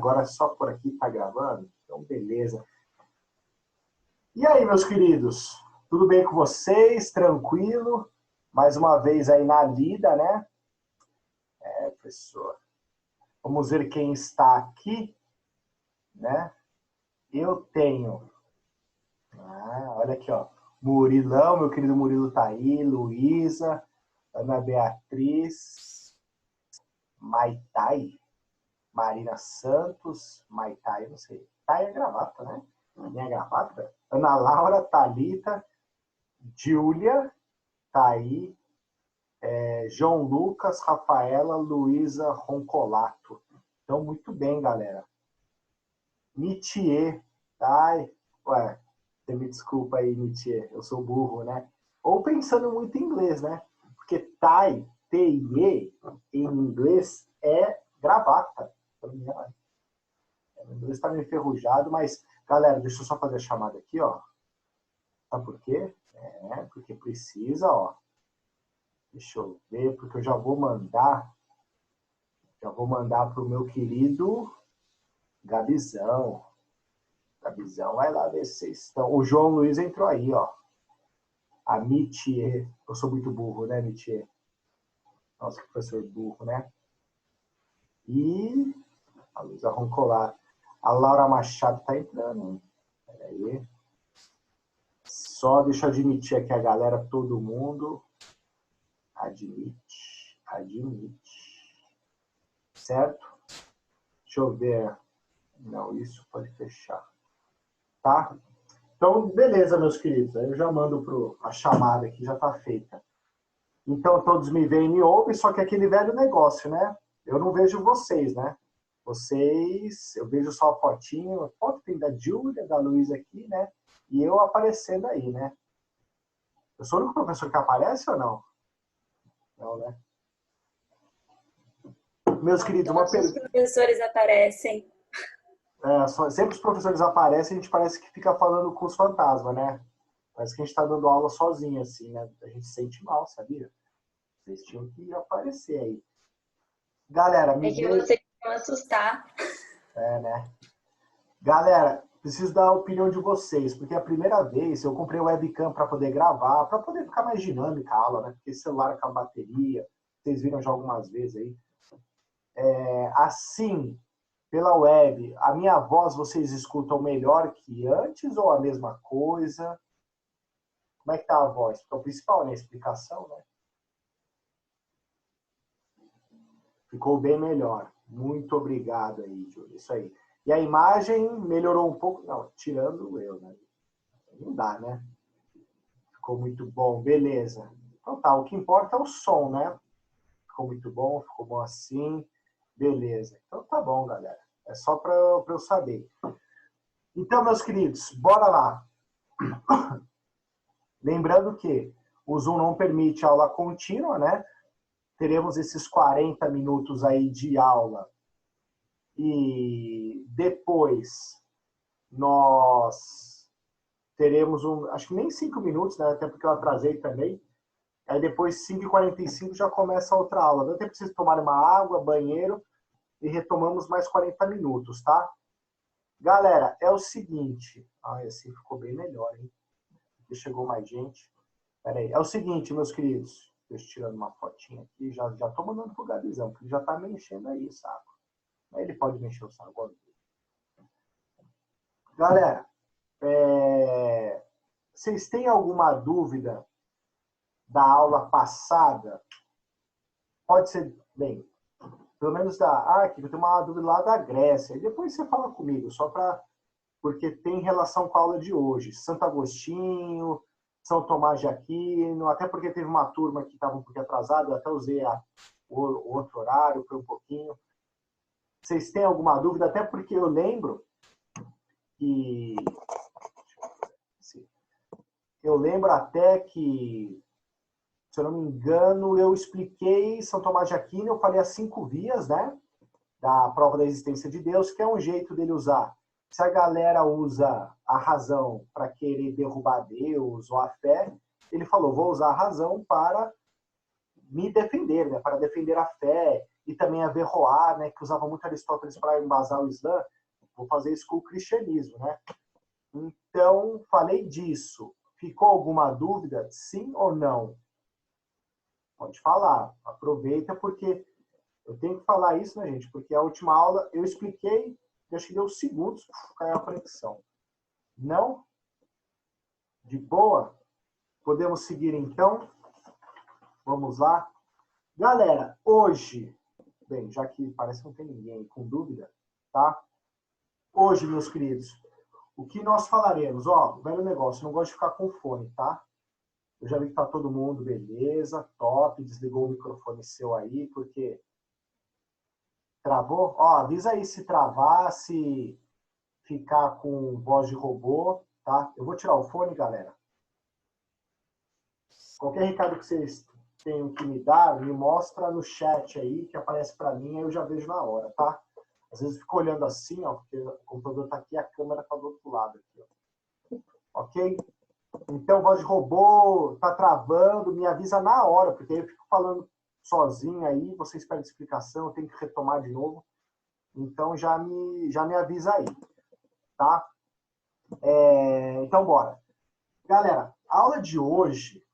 Agora só por aqui tá gravando? Então, beleza. E aí, meus queridos? Tudo bem com vocês? Tranquilo? Mais uma vez aí na lida, né? Professor. Vamos ver quem está aqui, né? Eu tenho... olha aqui, ó. Murilão, meu querido Murilo tá aí. Luísa, Ana Beatriz, Maitai, Marina Santos, Maitai, não sei. Tai é gravata, né? Minha gravata. Ana Laura, Thalita, Júlia, tá aí. João Lucas, Rafaela, Luísa Roncolato. Então, muito bem, galera. Mitier. Ai, ué, você me desculpa aí, Mitier. Eu sou burro, né? Ou pensando muito em inglês, né? Porque tai, T-I-E, em inglês, é gravata. O inglês está meio enferrujado, mas, galera, deixa eu só fazer a chamada aqui, ó. Sabe por quê? Porque precisa, ó. Deixa eu ver, porque eu já vou mandar para o meu querido Gabizão. Gabizão, vai lá ver se vocês estão. O João Luiz entrou aí, ó. A Mitier. Eu sou muito burro, né, Mitier? Nossa, que professor burro, né? E a Luísa Roncolar. A Laura Machado tá entrando, hein? Peraí. Só deixa eu admitir aqui a galera, todo mundo. Admite. Certo? Deixa eu ver. Não, isso pode fechar. Tá? Então, beleza, meus queridos. Aí eu já mando a chamada aqui, já tá feita. Então, todos me veem e me ouvem, só que aquele velho negócio, né? Eu não vejo vocês, né? Vocês, eu vejo só a fotinho. A foto tem da Júlia, da Luísa aqui, né? E eu aparecendo aí, né? Eu sou o único professor que aparece ou não? Não, né? Meus queridos, uma pergunta. Todos os professores aparecem. Sempre os professores aparecem, a gente parece que fica falando com os fantasmas, né? Parece que a gente tá dando aula sozinho, assim, né? A gente se sente mal, sabia? Vocês tinham que aparecer aí. Galera, me que dê... vocês vão assustar. né? Galera, preciso da opinião de vocês, porque a primeira vez eu comprei o webcam para poder gravar, para poder ficar mais dinâmica a aula, né? Porque celular com a bateria, vocês viram já algumas vezes aí. Assim, pela web, a minha voz vocês escutam melhor que antes ou a mesma coisa? Como é que tá a voz? Porque é o principal, né? A explicação, né? Ficou bem melhor. Muito obrigado aí, Júlio. Isso aí. E a imagem melhorou um pouco? Não, tirando eu, né? Não dá, né? Ficou muito bom. Beleza. Então tá, o que importa é o som, né? Ficou bom assim. Beleza. Então tá bom, galera. É só para eu saber. Então, meus queridos, bora lá. Lembrando que o Zoom não permite aula contínua, né? Teremos esses 40 minutos aí de aula. E depois nós teremos acho que nem 5 minutos, né? Até porque eu atrasei também. Aí depois, 5h45, já começa a outra aula. Dá tempo para vocês tomarem uma água, banheiro, e retomamos mais 40 minutos, tá? Galera, é o seguinte... assim ficou bem melhor, hein? Aqui chegou mais gente. Pera aí. É o seguinte, meus queridos. Deixa eu tirando uma fotinha aqui. Já tô mandando pro Gabizão, porque ele já tá me enchendo aí, saco. Aí ele pode me encher o saco agora. Galera, vocês têm alguma dúvida da aula passada? Pode ser, bem, pelo menos que eu tenho uma dúvida lá da Grécia. E depois você fala comigo, só para... Porque tem relação com a aula de hoje. Santo Agostinho, São Tomás de Aquino, até porque teve uma turma que estava um pouquinho atrasada, eu até usei o outro horário, foi um pouquinho. Vocês têm alguma dúvida? Até porque eu lembro que... Eu lembro até que, se eu não me engano, eu expliquei São Tomás de Aquino, eu falei as 5 vias, né? Da prova da existência de Deus, que é um jeito dele usar. Se a galera usa a razão para querer derrubar Deus ou a fé, ele falou, vou usar a razão para me defender, né? Para defender a fé. e também Averroá, né, que usava muito Aristóteles para embasar o Islã. Vou fazer isso com o cristianismo, né? Então, falei disso. Ficou alguma dúvida? Sim ou não? Pode falar. Aproveita, porque eu tenho que falar isso, né, gente? Porque a última aula eu expliquei, acho que deu segundos, caiu a conexão. Não? De boa? Podemos seguir, então? Vamos lá? Galera, hoje, bem, já que parece que não tem ninguém com dúvida, tá? Hoje, meus queridos, o que nós falaremos? Ó, velho negócio, não gosto de ficar com fone, tá? Eu já vi que tá todo mundo, beleza, top, desligou o microfone seu aí, porque travou? Ó, avisa aí se travar, se ficar com voz de robô, tá? Eu vou tirar o fone, galera. Qualquer recado que vocês tenham que me dar, me mostra no chat aí, que aparece para mim, aí eu já vejo na hora, tá? Às vezes eu fico olhando assim, ó, porque o computador tá aqui, a câmera tá do outro lado aqui, ó. Ok? Então, voz de robô, tá travando, me avisa na hora, porque aí eu fico falando sozinho aí, vocês pedem explicação, eu tenho que retomar de novo. Então, já me avisa aí, tá? Então, bora. Galera, a aula de hoje,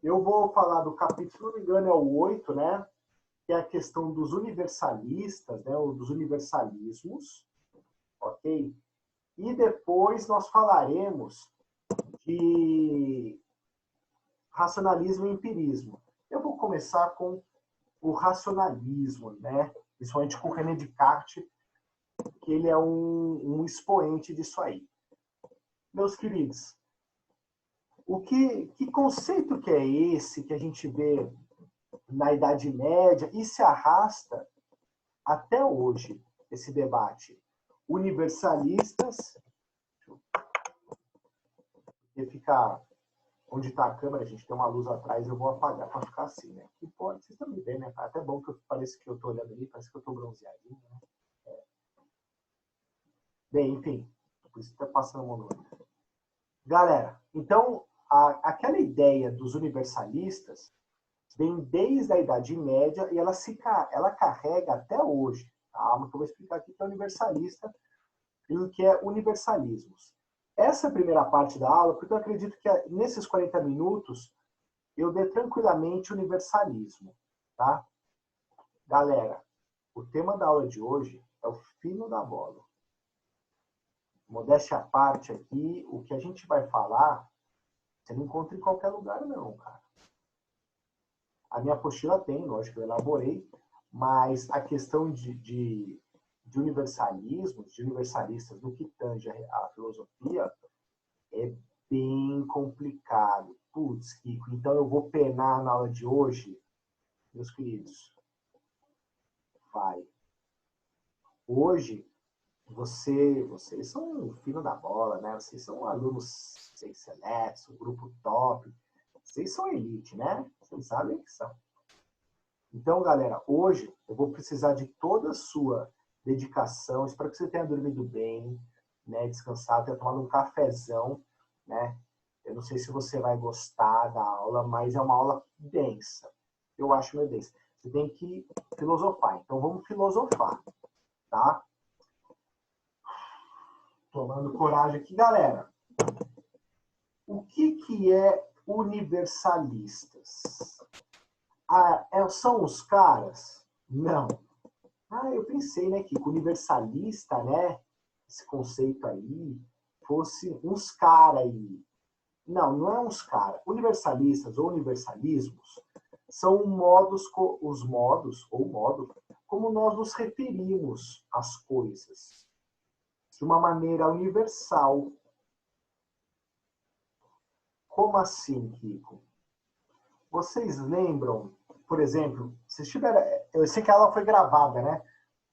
eu vou falar do capítulo, se não me engano, é o 8, né? Que é a questão dos universalistas, né? Ou dos universalismos, ok? E depois nós falaremos de racionalismo e empirismo. Eu vou começar com o racionalismo, né? Principalmente com o René Descartes, que ele é um expoente disso aí. Meus queridos, que conceito que é esse que a gente vê na Idade Média e se arrasta até hoje, esse debate? Universalistas, e ficar onde está a câmera, a gente tem uma luz atrás, eu vou apagar para ficar assim, né? Que pode, vocês estão me vendo, né? Até bom que parece que eu estou olhando ali, parece que eu estou bronzeadinho, né? Bem, enfim, por isso está passando a mão no olho. Galera, então, aquela ideia dos universalistas vem desde a Idade Média e ela carrega até hoje. Calma, que eu vou explicar aqui o que é universalista e o que é universalismos. Essa é a primeira parte da aula, porque eu acredito que nesses 40 minutos eu dê tranquilamente universalismo, tá? Galera, o tema da aula de hoje é o fino da bola. Modéstia à parte aqui, o que a gente vai falar, você não encontra em qualquer lugar não, cara. A minha apostila tem, lógico, eu elaborei, mas a questão de universalismos, de universalistas no que tange a filosofia, é bem complicado. Putz, Kiko, então eu vou penar na aula de hoje, meus queridos. Vai. Hoje, vocês são o fino da bola, né? Vocês são alunos seletos, um grupo top. Vocês são elite, né? Vocês sabem que são. Então, galera, hoje eu vou precisar de toda a sua dedicação. Espero que você tenha dormido bem, né? Descansado, tenha tomado um cafezão, né? Eu não sei se você vai gostar da aula, mas é uma aula densa. Eu acho meio densa. Você tem que filosofar. Então, vamos filosofar, tá? Tomando coragem aqui, galera. O que é universalistas? São os caras? Não. Eu pensei, né, que universalista, né, esse conceito aí, fosse uns caras aí. Não, não é uns caras. Universalistas ou universalismos são os modos, ou modo, como nós nos referimos às coisas. De uma maneira universal. Como assim, Kiko? Vocês lembram, por exemplo, eu sei que ela foi gravada, né?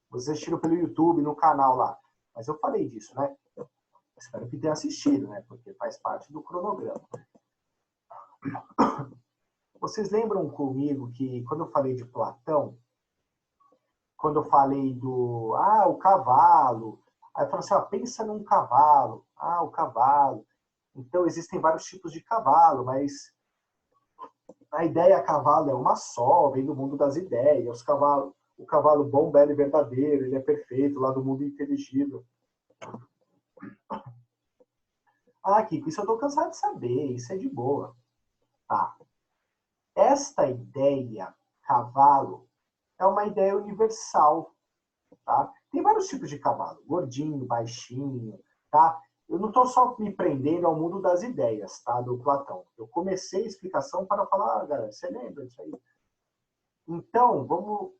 Vocês assistiram pelo YouTube, no canal lá. Mas eu falei disso, né? Eu espero que tenha assistido, né? Porque faz parte do cronograma. Vocês lembram comigo que quando eu falei de Platão, quando eu falei o cavalo, aí eu falei assim, pensa num cavalo. O cavalo. Então, existem vários tipos de cavalo, mas a ideia cavalo é uma só, vem do mundo das ideias. O cavalo bom, belo e verdadeiro, ele é perfeito, lá do mundo inteligível. Ah, Kiko, isso eu estou cansado de saber, isso é de boa. Tá. Esta ideia, cavalo, é uma ideia universal. Tá? Tem vários tipos de cavalo, gordinho, baixinho, tá? Eu não estou só me prendendo ao mundo das ideias, tá? Do Platão. Eu comecei a explicação para falar, galera, você lembra disso aí? Então, vamos...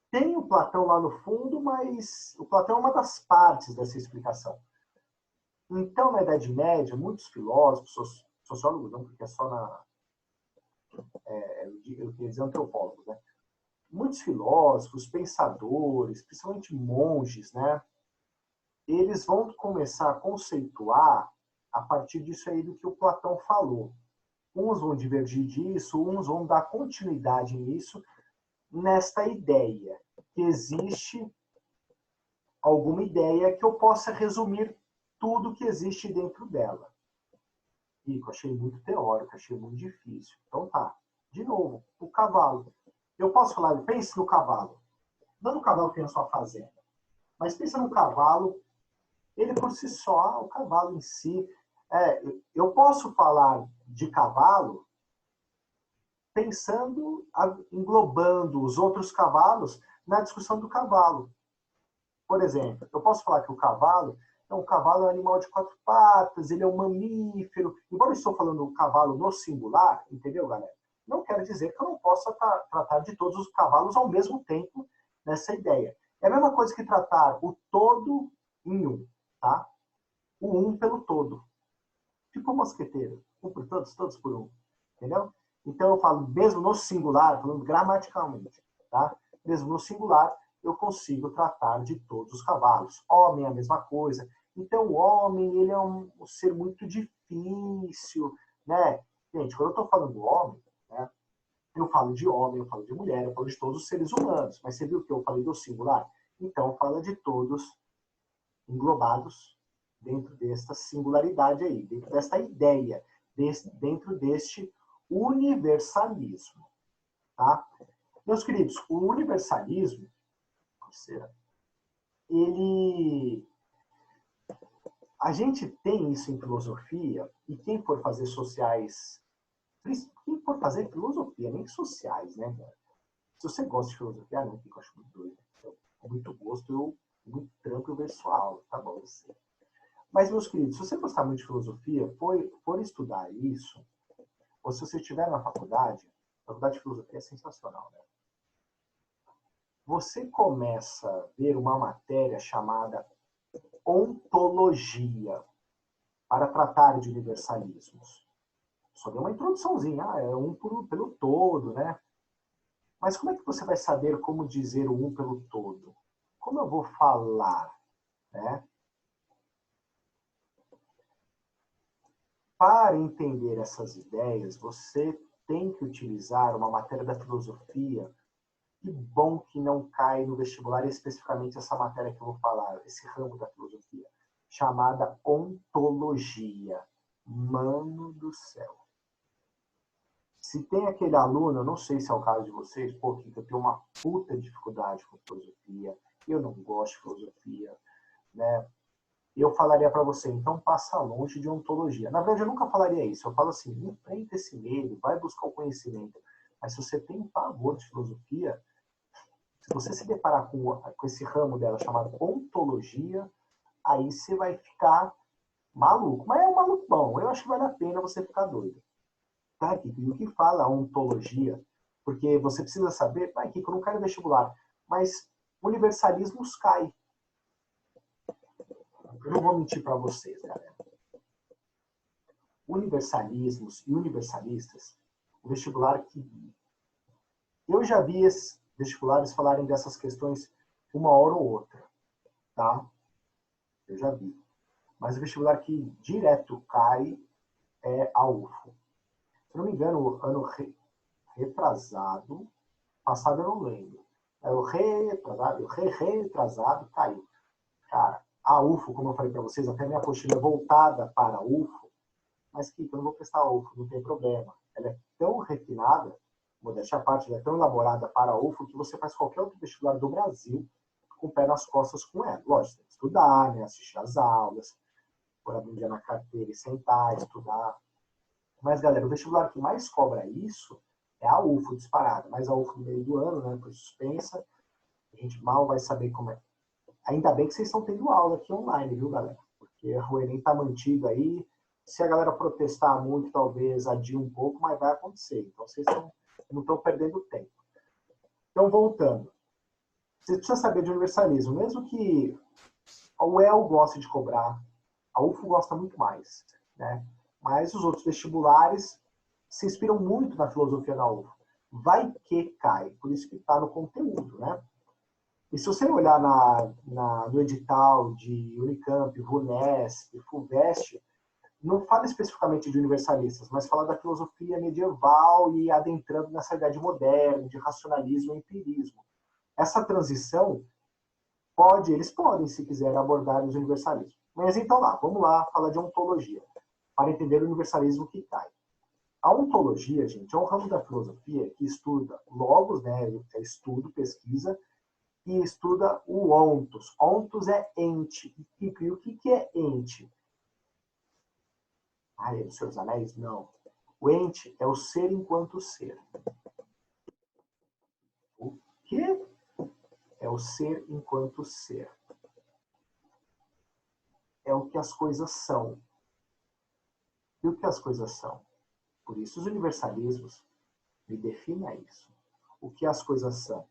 Tem o Platão lá no fundo, mas o Platão é uma das partes dessa explicação. Então, na Idade Média, muitos filósofos, sociólogos não, porque é só na... eu queria dizer antropólogos, né? Muitos filósofos, pensadores, principalmente monges, né? Eles vão começar a conceituar a partir disso aí do que o Platão falou. Uns vão divergir disso, uns vão dar continuidade nisso, nesta ideia, que existe alguma ideia que eu possa resumir tudo que existe dentro dela. E eu achei muito teórico, achei muito difícil. Então tá, de novo, o cavalo. Eu posso falar, pense no cavalo. Não no cavalo que tem a sua fazenda, mas pensa no cavalo, ele por si só, o cavalo em si. Eu posso falar de cavalo pensando, englobando os outros cavalos na discussão do cavalo. Por exemplo, eu posso falar que o cavalo é um animal de 4 patas, ele é um mamífero. Embora eu estou falando do cavalo no singular, entendeu, galera? Não quer dizer que eu não possa tratar de todos os cavalos ao mesmo tempo nessa ideia. É a mesma coisa que tratar o todo em um, tá? O um pelo todo. Tipo um mosqueteiro. Um por todos, todos por um. Entendeu? Então eu falo, mesmo no singular, falando gramaticalmente, tá? Mesmo no singular, eu consigo tratar de todos os cavalos. Homem é a mesma coisa. Então o homem, ele é um ser muito difícil, né? Gente, quando eu estou falando homem, né? Eu falo de homem, eu falo de mulher, eu falo de todos os seres humanos. Mas você viu que eu falei do singular? Então fala de todos englobados dentro desta singularidade aí, dentro desta ideia, dentro deste universalismo. Tá? Meus queridos, o universalismo, ele... A gente tem isso em filosofia, e quem for fazer sociais, quem for fazer filosofia, nem sociais, né? Se você gosta de filosofia, não, que eu acho muito doido. Com muito gosto, muito trampo eu vejo sua aula, tá bom? Você. Mas, meus queridos, se você gostar muito de filosofia, for estudar isso, ou se você estiver na faculdade, a faculdade de filosofia é sensacional, né? Você começa a ver uma matéria chamada ontologia, para tratar de universalismos. Só deu uma introduçãozinha, é um pelo todo, né? Mas como é que você vai saber como dizer o um pelo todo? Como eu vou falar, né? Para entender essas ideias, você tem que utilizar uma matéria da filosofia. Que bom que não cai no vestibular especificamente essa matéria que eu vou falar, esse ramo da filosofia, chamada ontologia. Mano do céu. Se tem aquele aluno, eu não sei se é o caso de vocês, porque eu tenho uma puta dificuldade com filosofia, eu não gosto de filosofia, né? Eu falaria para você, então passa longe de ontologia. Na verdade, eu nunca falaria isso. Eu falo assim, enfrenta esse medo, vai buscar o conhecimento. Mas se você tem pavor de filosofia, se você se deparar com esse ramo dela chamado ontologia, aí você vai ficar maluco. Mas é um maluco bom. Eu acho que vale a pena você ficar doido. Tá, Kiko? E o que fala a ontologia? Porque você precisa saber, Kiko, eu não quero vestibular, mas universalismos cai. Eu não vou mentir para vocês, galera. Universalismos e universalistas, o vestibular que... Eu já vi esses vestibulares falarem dessas questões uma hora ou outra, tá? Eu já vi. Mas o vestibular que direto cai é a UFO. Se não me engano, ano retrasado, passado eu não lembro. O retrasado caiu. Cara, a UFO, como eu falei para vocês, até minha apostila é voltada para a UFO, mas que eu não vou prestar a UFO, não tem problema. Ela é tão refinada, modéstia à parte, ela é tão elaborada para a UFO que você faz qualquer outro vestibular do Brasil com o pé nas costas com ela. Lógico, tem que estudar, né? Assistir às aulas, pôr a bunda na carteira e sentar, estudar. Mas, galera, o vestibular que mais cobra isso é a UFO disparada. Mas a UFO no meio do ano, né? Foi suspensa. A gente mal vai saber como é. Ainda bem que vocês estão tendo aula aqui online, viu, galera? Porque o Enem está mantido aí. Se a galera protestar muito, talvez adie um pouco, mas vai acontecer. Então, vocês não estão perdendo tempo. Então, voltando. Você precisa saber de universalismo. Mesmo que a UEL goste de cobrar, a UFO gosta muito mais, né? Mas os outros vestibulares se inspiram muito na filosofia da UFO. Vai que cai. Por isso que está no conteúdo, né? E se você olhar no edital de Unicamp, VUNESP, FUVEST, não fala especificamente de universalistas, mas fala da filosofia medieval e adentrando nessa idade moderna, de racionalismo e empirismo. Essa transição, eles podem, se quiserem, abordar os universalismos. Mas então vamos lá falar de ontologia, para entender o universalismo que cai. A ontologia, gente, é um ramo da filosofia que estuda logos, né, é estudo, pesquisa, e estuda o ontos. Ontos é ente. E o que é ente? É dos Seus Anéis? Não. O ente é o ser enquanto ser. O que é o ser enquanto ser? É o que as coisas são. E o que as coisas são? Por isso, os universalismos me definem isso. O que as coisas são.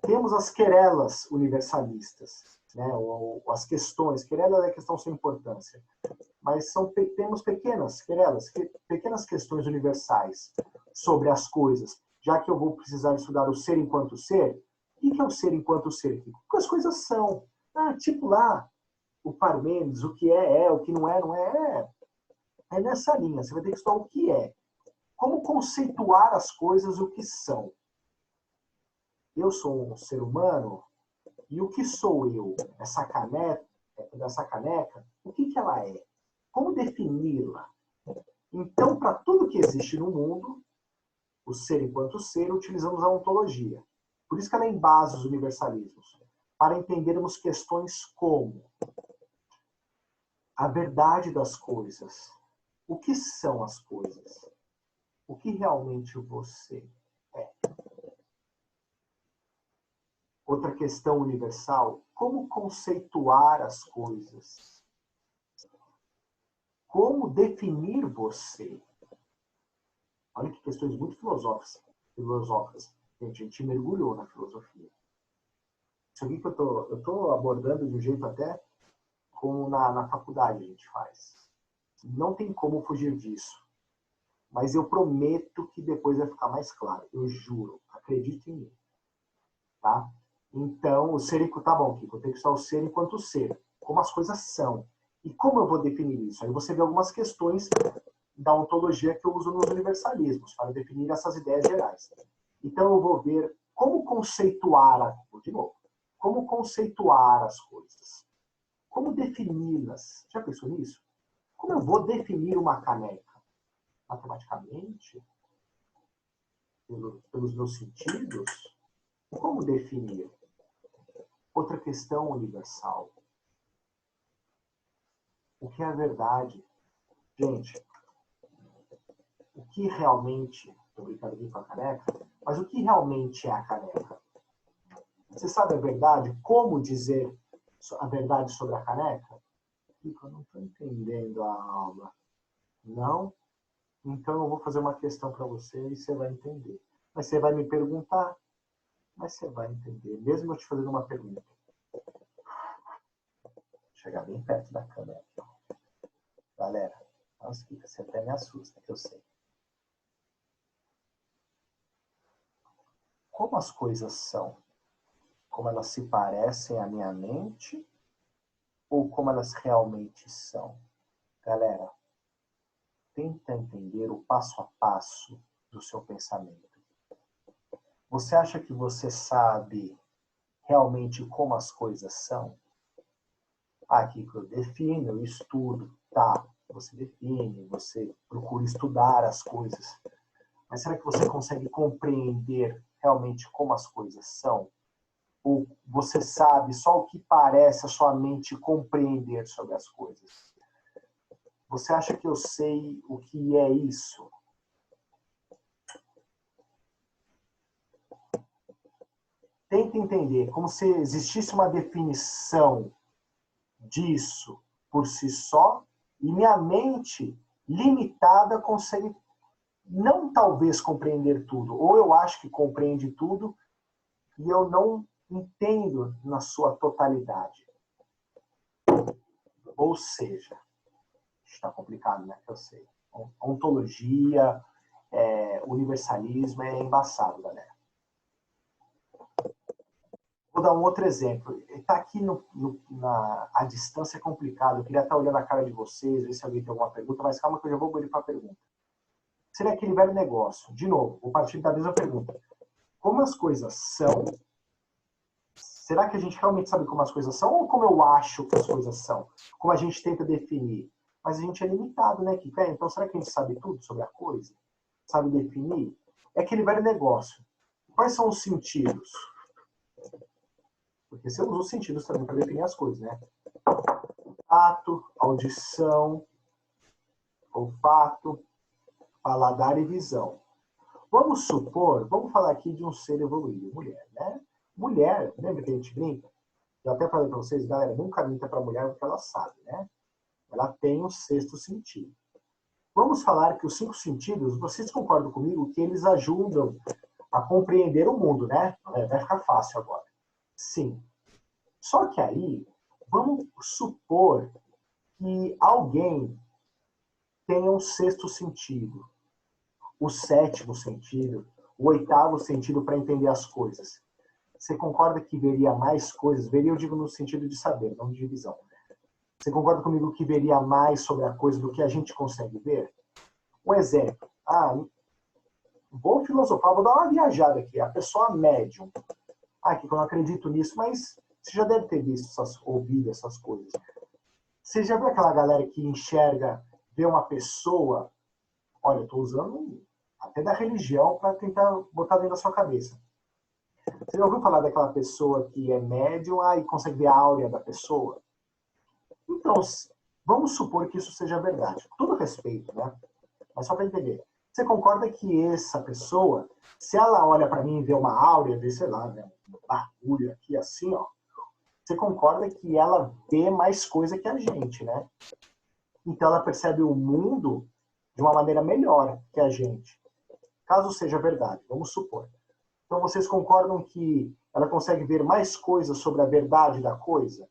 Temos as querelas universalistas, né? Ou as questões. Querela é questão sem importância. Mas temos pequenas querelas, pequenas questões universais sobre as coisas. Já que eu vou precisar estudar o ser enquanto ser, o que é o ser enquanto ser? O que as coisas são? Tipo lá, o Parmênides, o que é, o que não é, não é. É nessa linha, você vai ter que estudar o que é. Como conceituar as coisas, o que são. Eu sou um ser humano, e o que sou eu? Essa caneca, o que ela é? Como defini-la? Então, para tudo que existe no mundo, o ser enquanto ser, utilizamos a ontologia. Por isso que ela embasa os universalismos. Para entendermos questões como a verdade das coisas. O que são as coisas? O que realmente você é? Outra questão universal, como conceituar as coisas? Como definir você? Olha que questões muito filosóficas. Gente, a gente mergulhou na filosofia. Isso aqui que eu estou abordando de um jeito até como na faculdade a gente faz. Não tem como fugir disso. Mas eu prometo que depois vai ficar mais claro. Eu juro. Acredite em mim. Tá? Então, o ser enquanto... Tá bom, Kiko. Eu tenho que usar o ser enquanto ser. Como as coisas são. E como eu vou definir isso? Aí você vê algumas questões da ontologia que eu uso nos universalismos, para definir essas ideias gerais. Então, eu vou ver como conceituar... De novo. Como conceituar as coisas. Como defini-las? Já pensou nisso? Como eu vou definir uma caneca? Matematicamente? Pelos meus sentidos? Como definir? Outra questão universal. O que é a verdade? Gente, o que realmente... Estou brincando aqui com a caneca, mas o que realmente é a caneca? Você sabe a verdade? Como dizer a verdade sobre a caneca? Eu não estou entendendo a aula. Não? Então eu vou fazer uma questão para você e você vai entender. Mas você vai me perguntar, mas você vai entender, mesmo eu te fazendo uma pergunta. Vou chegar bem perto da câmera. Galera, nossa, você até me assusta, que eu sei. Como as coisas são? Como elas se parecem à minha mente? Ou como elas realmente são? Galera, tenta entender o passo a passo do seu pensamento. Você acha que você sabe realmente como as coisas são? Aqui que eu defino, eu estudo. Tá, você define, você procura estudar as coisas. Mas será que você consegue compreender realmente como as coisas são? Ou você sabe só o que parece a sua mente compreender sobre as coisas? Você acha que eu sei o que é isso? Tenta entender, como se existisse uma definição disso por si só, e minha mente limitada consegue não talvez compreender tudo, ou eu acho que compreende tudo e eu não entendo na sua totalidade. Ou seja, está complicado, né? Eu sei. Ontologia, universalismo é embaçado, galera. Vou dar um outro exemplo. Está aqui a distância é complicado. Eu queria estar olhando a cara de vocês, ver se alguém tem alguma pergunta, mas calma que eu já vou ir para a pergunta. Seria aquele velho negócio. De novo, vou partir da mesma pergunta. Como as coisas são? Será que a gente realmente sabe como as coisas são? Ou como eu acho que as coisas são? Como a gente tenta definir? Mas a gente é limitado, né, Kika? Então, será que a gente sabe tudo sobre a coisa? Sabe definir? É aquele velho negócio. Quais são os sentidos? Porque você usa os sentidos também para definir as coisas, né? Tato, audição, olfato, paladar e visão. Vamos supor, vamos falar aqui de um ser evoluído, mulher, né? Mulher, lembra que a gente brinca? Eu até falei para vocês, galera, nunca minta para a mulher porque ela sabe, né? Ela tem um sexto sentido. Vamos falar que os 5 sentidos, vocês concordam comigo que eles ajudam a compreender o mundo, né? Vai ficar fácil agora. Sim. Só que aí, vamos supor que alguém tenha um sexto sentido, o 7º sentido, o 8º sentido para entender as coisas. Você concorda que veria mais coisas? Veria, eu digo no sentido de saber, não de visão. Você concorda comigo que veria mais sobre a coisa do que a gente consegue ver? Um exemplo. Vou filosofar, vou dar uma viajada aqui. A pessoa médium. Que eu não acredito nisso, mas você já deve ter visto, ouvido essas coisas. Você já viu aquela galera que enxerga, vê uma pessoa... Olha, eu estou usando até da religião para tentar botar dentro da sua cabeça. Você já ouviu falar daquela pessoa que é médium e consegue ver a áurea da pessoa? Então, vamos supor que isso seja verdade. Com todo respeito, né? Mas só para entender. Você concorda que essa pessoa, se ela olha para mim e vê uma áurea, vê, sei lá, né, um bagulho aqui assim, ó, você concorda que ela vê mais coisa que a gente, né? Então ela percebe o mundo de uma maneira melhor que a gente. Caso seja verdade, vamos supor. Então vocês concordam que ela consegue ver mais coisas sobre a verdade da coisa?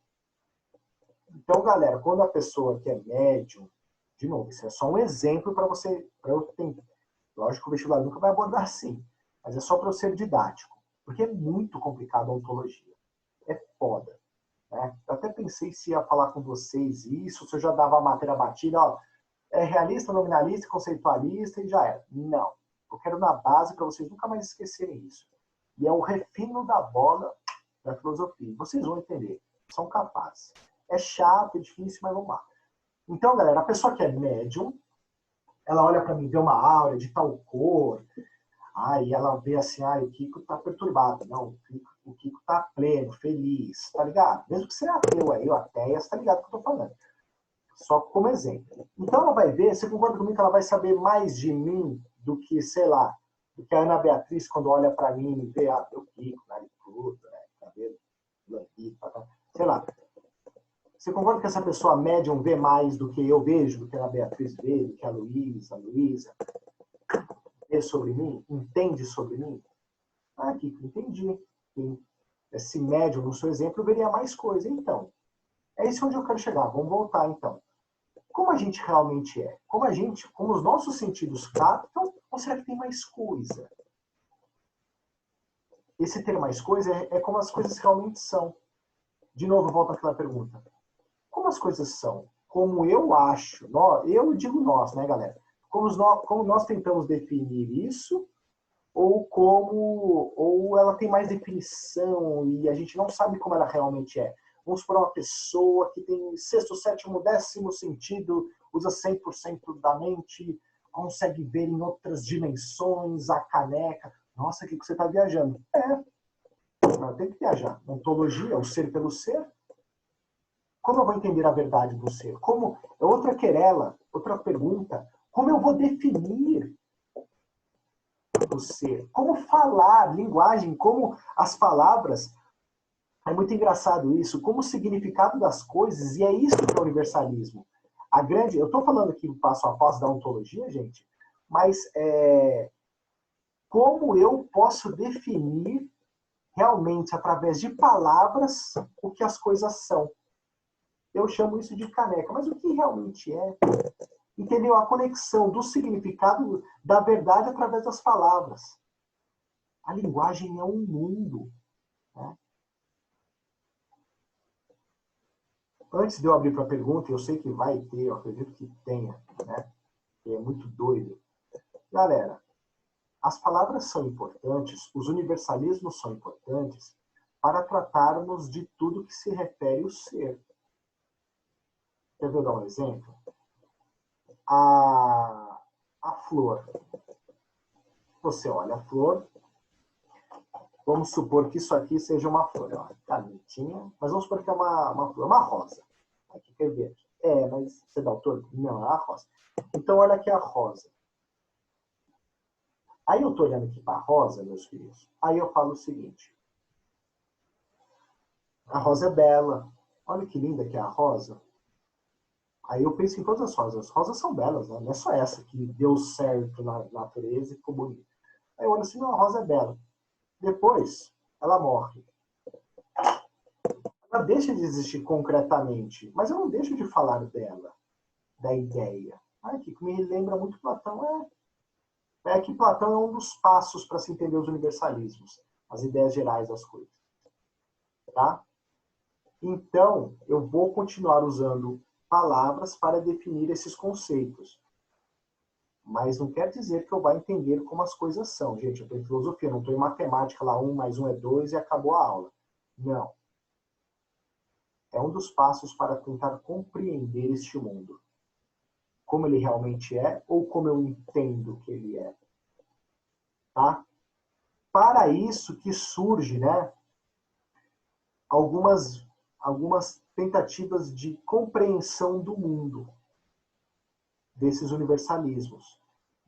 Então, galera, quando a pessoa que é médium, de novo, isso é só um exemplo para eu tentar. Lógico que o vestibular nunca vai abordar assim, mas é só para eu ser didático, porque é muito complicado a ontologia. É foda. Né? Eu até pensei se ia falar com vocês isso, se eu já dava a matéria batida, ó, é realista, nominalista, conceitualista e já era. Não. Eu quero na base para vocês nunca mais esquecerem isso. E é o refino da bola da filosofia. Vocês vão entender. São capazes. É chato, é difícil, mas vamos lá. Então, galera, a pessoa que é médium, ela olha para mim, vê uma aura de tal cor, e ela vê assim, o Kiko tá perturbado. Não, o Kiko tá pleno, feliz, tá ligado? Mesmo que você é ateu aí, ou ateia, você tá ligado do que eu tô falando. Só como exemplo. Então ela vai ver, você concorda comigo que ela vai saber mais de mim do que, sei lá, do que a Ana Beatriz quando olha para mim e vê, o Kiko, nariz curto, né, cabelo, lambido, sei lá. Você concorda que essa pessoa médium vê mais do que eu vejo, do que a Beatriz vê, do que a Luísa vê sobre mim? Entende sobre mim? Kiko, entendi. Esse médium, no seu exemplo, veria mais coisa. Então, é isso onde eu quero chegar. Vamos voltar, então. Como a gente realmente é? Como os nossos sentidos captam, ou será que tem mais coisa? Esse ter mais coisa é como as coisas realmente são. De novo, eu volto àquela pergunta. Como as coisas são? Como eu acho, eu digo nós, né, galera? Como nós tentamos definir isso, ou ela tem mais definição e a gente não sabe como ela realmente é. Vamos supor uma pessoa que tem sexto, sétimo, 10º sentido, usa 100% da mente, consegue ver em outras dimensões a caneca. Nossa, que você está viajando. Tem que viajar. Ontologia, o ser pelo ser. Como eu vou entender a verdade do ser? Como, outra querela, outra pergunta. Como eu vou definir o ser? Como falar, linguagem, como as palavras. É muito engraçado isso. Como o significado das coisas, e é isso que é o universalismo. Eu estou falando aqui passo a passo da ontologia, gente, mas como eu posso definir realmente, através de palavras, o que as coisas são. Eu chamo isso de caneca, mas o que realmente é? Entendeu? A conexão do significado da verdade através das palavras. A linguagem é um mundo. Né? Antes de eu abrir para a pergunta, eu sei que vai ter, eu acredito que tenha, né? É muito doido. Galera, as palavras são importantes, os universalismos são importantes para tratarmos de tudo que se refere ao ser. Quer ver eu dar um exemplo? A flor. Você olha a flor, vamos supor que isso aqui seja uma flor. Ó, tá bonitinha, mas vamos supor que é uma flor, uma rosa. Aqui, quer ver? Mas você dá o torno? Não, é a rosa. Então, olha aqui a rosa. Aí eu tô olhando aqui para a rosa, meus filhos. Aí eu falo o seguinte. A rosa é bela. Olha que linda que é a rosa. Aí eu penso em todas as rosas. As rosas são belas, né? Não é só essa que deu certo na natureza e ficou bonita. Aí eu olho assim, não, a rosa é bela. Depois, ela morre. Ela deixa de existir concretamente, mas eu não deixo de falar dela, da ideia. Que me lembra muito Platão. É que Platão é um dos passos para se entender os universalismos, as ideias gerais das coisas. Tá? Então, eu vou continuar usando palavras para definir esses conceitos. Mas não quer dizer que eu vá entender como as coisas são. Gente, eu estou em filosofia, não estou em matemática, lá 1 mais 1 é 2 e acabou a aula. Não. É um dos passos para tentar compreender este mundo. Como ele realmente é ou como eu entendo que ele é. Tá? Para isso que surge, né, algumas tentativas de compreensão do mundo, desses universalismos.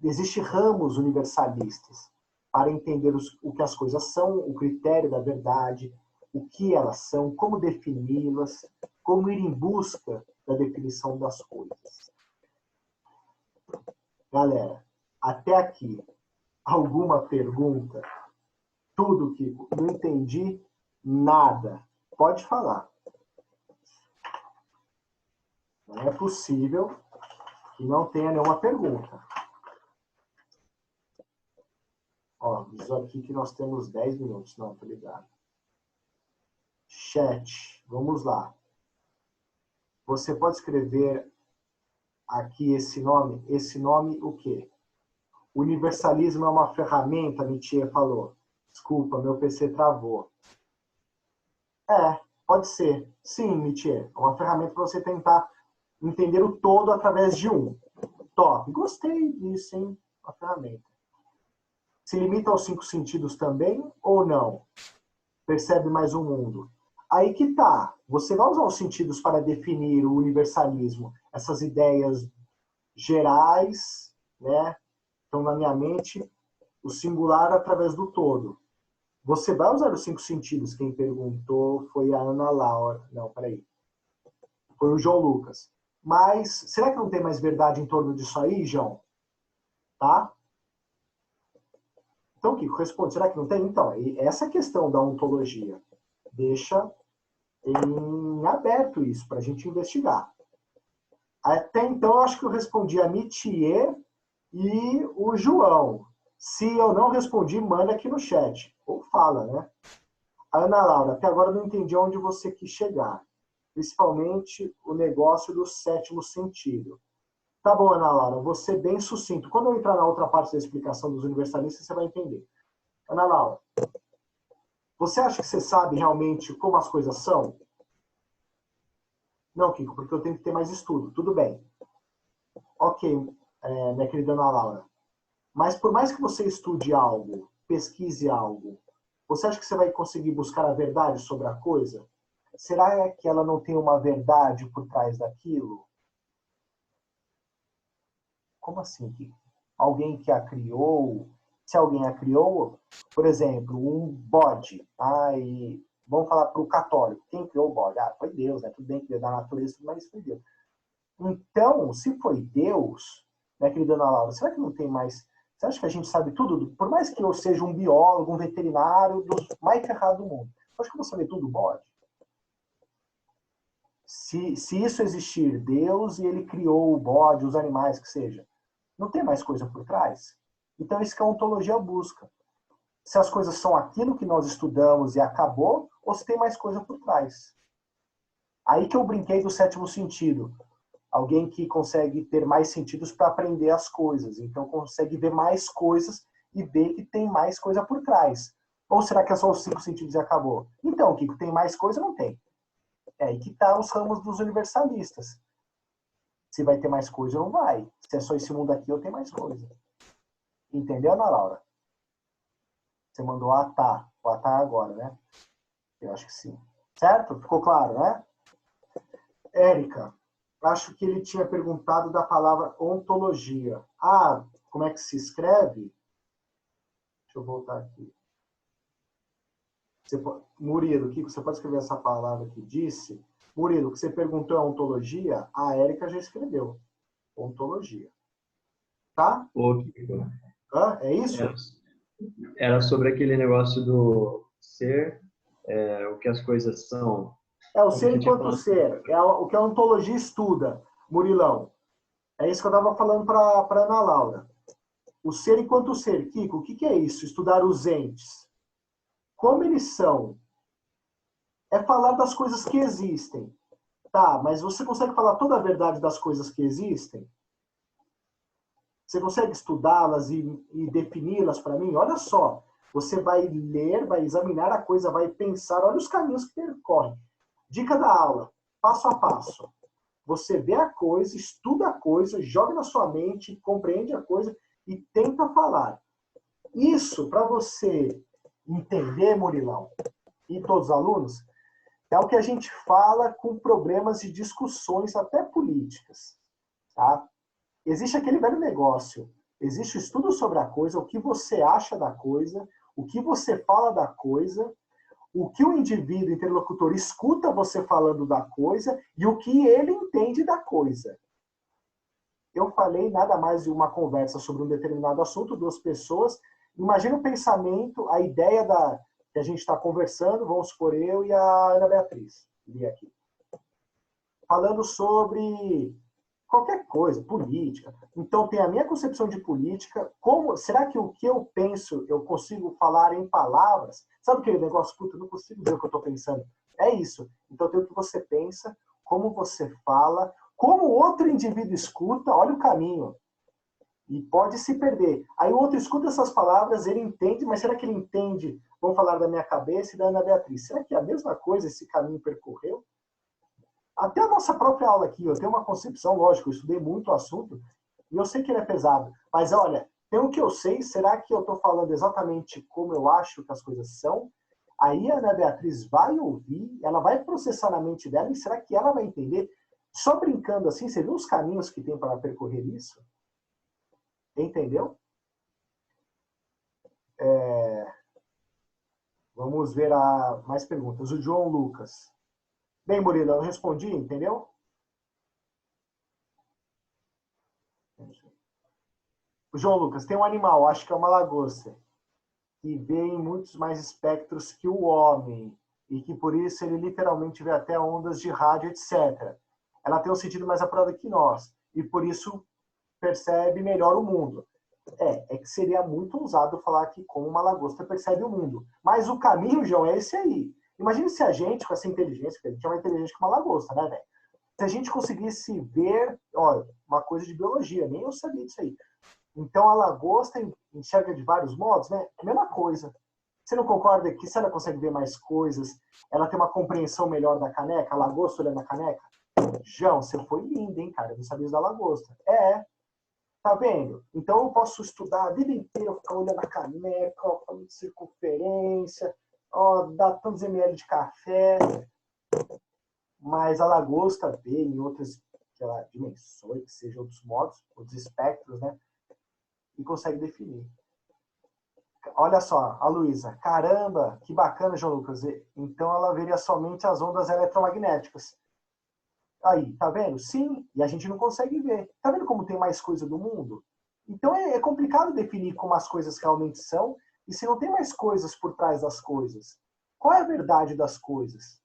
Existem ramos universalistas para entender o que as coisas são, o critério da verdade, o que elas são, como defini-las, como ir em busca da definição das coisas. Galera, até aqui, alguma pergunta? Tudo, Kiko? Não entendi nada. Pode falar. Não é possível que não tenha nenhuma pergunta. Ó, diz aqui que nós temos 10 minutos. Não, tô ligado. Chat, vamos lá. Você pode escrever aqui esse nome? Esse nome o quê? Universalismo é uma ferramenta, Nietzsche falou. Desculpa, meu PC travou. Pode ser. Sim, Nietzsche. É uma ferramenta para você tentar entender o todo através de um. Top. Gostei disso, hein? Uma ferramenta. Se limita aos 5 sentidos também ou não? Percebe mais um mundo. Aí que tá. Você vai usar os sentidos para definir o universalismo. Essas ideias gerais, né? Estão na minha mente, o singular através do todo. Você vai usar os 5 sentidos. Quem perguntou foi a Ana Laura. Não, peraí. Foi o João Lucas. Mas, será que não tem mais verdade em torno disso aí, João? Tá? Então, Kiko, responde. Será que não tem? Então, essa questão da ontologia deixa em aberto isso, para a gente investigar. Até então, eu acho que eu respondi a Nietzsche e o João. Se eu não respondi, manda aqui no chat. Ou fala, né? A Ana Laura, até agora eu não entendi onde você quis chegar. Principalmente o negócio do 7º sentido. Tá bom, Ana Laura, vou ser bem sucinto. Quando eu entrar na outra parte da explicação dos universalistas, você vai entender. Ana Laura, você acha que você sabe realmente como as coisas são? Não, Kiko, porque eu tenho que ter mais estudo. Tudo bem. Ok. minha querida Ana Laura. Mas por mais que você estude algo, pesquise algo, você acha que você vai conseguir buscar a verdade sobre a coisa? Será que ela não tem uma verdade por trás daquilo? Como assim? Alguém que a criou? Se alguém a criou, por exemplo, um bode, e vamos falar para o católico, quem criou o bode? Foi Deus, né? Tudo bem que veio da natureza, mas foi Deus. Então, se foi Deus, né, querida Ana Laura, será que não tem mais... Você acha que a gente sabe tudo? Por mais que eu seja um biólogo, um veterinário, dos mais ferrados do mundo, eu acho que eu vou saber tudo do bode. Se isso existir, Deus, e ele criou o bode, os animais, que seja, não tem mais coisa por trás? Então, isso que a ontologia busca. Se as coisas são aquilo que nós estudamos e acabou, ou se tem mais coisa por trás. Aí que eu brinquei do sétimo sentido. Alguém que consegue ter mais sentidos para aprender as coisas. Então, consegue ver mais coisas e ver que tem mais coisa por trás. Ou será que é só os 5 sentidos e acabou? Então, Kiko, tem mais coisa? Não tem. É aí que tá os ramos dos universalistas. Se vai ter mais coisa ou não vai. Se é só esse mundo aqui, ou tem mais coisa. Entendeu, Ana Laura? Você mandou tá. O tá agora, né? Eu acho que sim. Certo? Ficou claro, né? Érica, acho que ele tinha perguntado da palavra ontologia. Como é que se escreve? Deixa eu voltar aqui. Murilo, Kiko, você pode escrever essa palavra que disse? Murilo, que você perguntou é ontologia? A Érica já escreveu. Ontologia. Tá? Kiko. É isso? Era sobre aquele negócio do ser, o que as coisas são. O ser enquanto ser. O que a ontologia estuda, Murilão. É isso que eu estava falando para Ana Laura. O ser enquanto ser. Kiko, o que é isso? Estudar os entes. Como eles são? É falar das coisas que existem. Tá, mas você consegue falar toda a verdade das coisas que existem? Você consegue estudá-las e defini-las para mim? Olha só, você vai ler, vai examinar a coisa, vai pensar, olha os caminhos que percorrem. Dica da aula, passo a passo. Você vê a coisa, estuda a coisa, joga na sua mente, compreende a coisa e tenta falar. Isso, para você entender, Murilão, e todos os alunos, é o que a gente fala com problemas de discussões até políticas. Tá? Existe aquele velho negócio. Existe o estudo sobre a coisa, o que você acha da coisa, o que você fala da coisa, o que o indivíduo interlocutor escuta você falando da coisa e o que ele entende da coisa. Eu falei nada mais de uma conversa sobre um determinado assunto, 2 pessoas. Imagina o pensamento, a ideia que a gente está conversando, vamos supor eu e a Ana Beatriz, aqui, falando sobre qualquer coisa, política. Então, tem a minha concepção de política. Será que o que eu penso eu consigo falar em palavras? Sabe aquele negócio? Puta, eu não consigo dizer o que eu estou pensando. É isso. Então, tem o que você pensa, como você fala, como o outro indivíduo escuta, olha o caminho. E pode se perder. Aí o outro escuta essas palavras, ele entende, mas será que ele entende? Vamos falar da minha cabeça e da Ana Beatriz. Será que é a mesma coisa esse caminho percorreu? Até a nossa própria aula aqui, eu tenho uma concepção, lógico, eu estudei muito o assunto, e eu sei que ele é pesado. Mas, olha, pelo que eu sei, será que eu estou falando exatamente como eu acho que as coisas são? Aí a Ana Beatriz vai ouvir, ela vai processar na mente dela, e será que ela vai entender? Só brincando assim, você viu os caminhos que tem para percorrer isso? Entendeu? Vamos ver mais perguntas. O João Lucas. Bem, Murilo, eu respondi, entendeu? O João Lucas, tem um animal, acho que é uma lagosta, que vê em muitos mais espectros que o homem, e que por isso ele literalmente vê até ondas de rádio, etc. Ela tem um sentido mais apurado que nós, e por isso percebe melhor o mundo. É que seria muito ousado falar que como uma lagosta percebe o mundo. Mas o caminho, João, é esse aí. Imagina se a gente, com essa inteligência, porque a gente é mais inteligente que uma lagosta, né, velho? Se a gente conseguisse ver, olha, uma coisa de biologia, nem eu sabia disso aí. Então a lagosta enxerga de vários modos, né? É a mesma coisa. Você não concorda que se ela consegue ver mais coisas, ela tem uma compreensão melhor da caneca, a lagosta olhando a caneca? João, você foi lindo, hein, cara? Eu não sabia isso da lagosta. Tá vendo? Então eu posso estudar a vida inteira, ficar olhando a caneca, ó, falando de circunferência, ó, dar tantos ml de café, mas a lagosta vê em outras, sei lá, dimensões, que sejam outros modos, outros espectros, né? E consegue definir. Olha só, a Luísa. Caramba, que bacana, João Lucas. Então ela veria somente as ondas eletromagnéticas. Aí, tá vendo? Sim, e a gente não consegue ver. Tá vendo como tem mais coisa do mundo? Então é complicado definir como as coisas realmente são e se não tem mais coisas por trás das coisas. Qual é a verdade das coisas?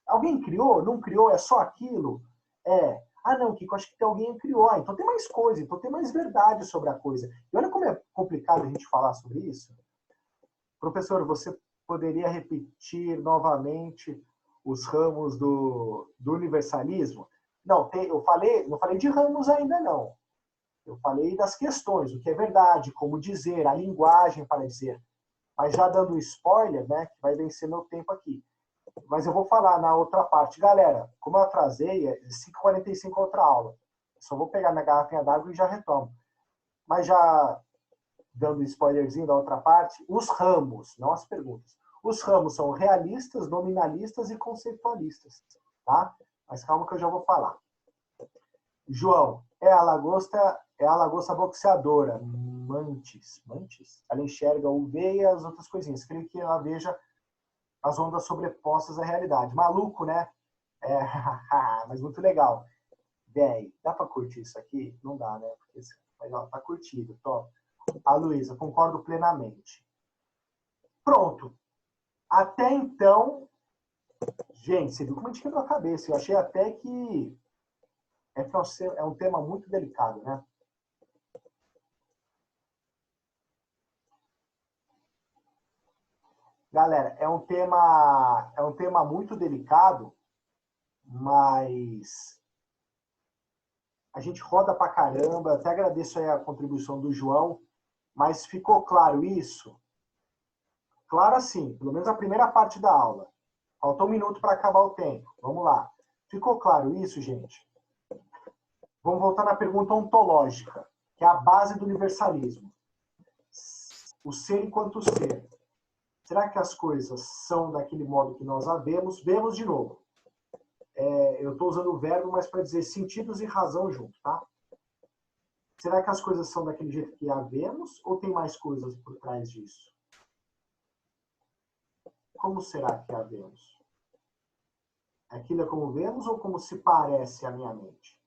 Alguém criou? Não criou? É só aquilo? É. Ah, não, Kiko, acho que alguém criou. Ah, então tem mais coisa, então tem mais verdade sobre a coisa. E olha como é complicado a gente falar sobre isso. Professor, você poderia repetir novamente os ramos do universalismo? Não, não falei de ramos ainda não. Eu falei das questões, o que é verdade, como dizer, a linguagem para dizer. Mas já dando um spoiler, né, que vai vencer meu tempo aqui. Mas eu vou falar na outra parte. Galera, como eu atrasei, é 5h45 outra aula. Só vou pegar minha garrafinha d'água e já retomo. Mas já dando um spoilerzinho da outra parte, os ramos, não as perguntas. Os ramos são realistas, nominalistas e conceitualistas, tá? Mas calma que eu já vou falar. João, é a lagosta boxeadora, mantis. Ela enxerga o UV e as outras coisinhas. Creio que ela veja as ondas sobrepostas à realidade. Maluco, né? É, mas muito legal. Bem, dá para curtir isso aqui? Não dá, né? Porque, mas ó, tá curtido, top. A Luísa, concordo plenamente. Pronto. Até então, gente, você viu como a gente quebrou a cabeça. Eu achei até que é um tema muito delicado, né? Galera, é um tema muito delicado, mas a gente roda pra caramba. Até agradeço aí a contribuição do João, mas ficou claro isso? Claro assim, pelo menos a primeira parte da aula. Faltou 1 minuto para acabar o tempo. Vamos lá. Ficou claro isso, gente? Vamos voltar na pergunta ontológica, que é a base do universalismo. O ser enquanto ser. Será que as coisas são daquele modo que nós a vemos? Vemos de novo. Eu estou usando o verbo, mas para dizer sentidos e razão junto, tá? Será que as coisas são daquele jeito que a vemos ou tem mais coisas por trás disso? Como será que a vemos? Aquilo é como vemos ou como se parece à minha mente?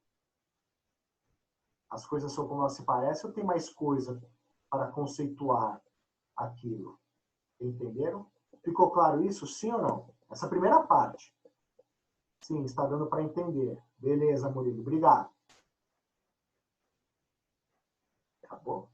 As coisas são como elas se parecem ou tem mais coisa para conceituar aquilo? Entenderam? Ficou claro isso? Sim ou não? Essa primeira parte. Sim, está dando para entender. Beleza, Murilo. Obrigado. Acabou?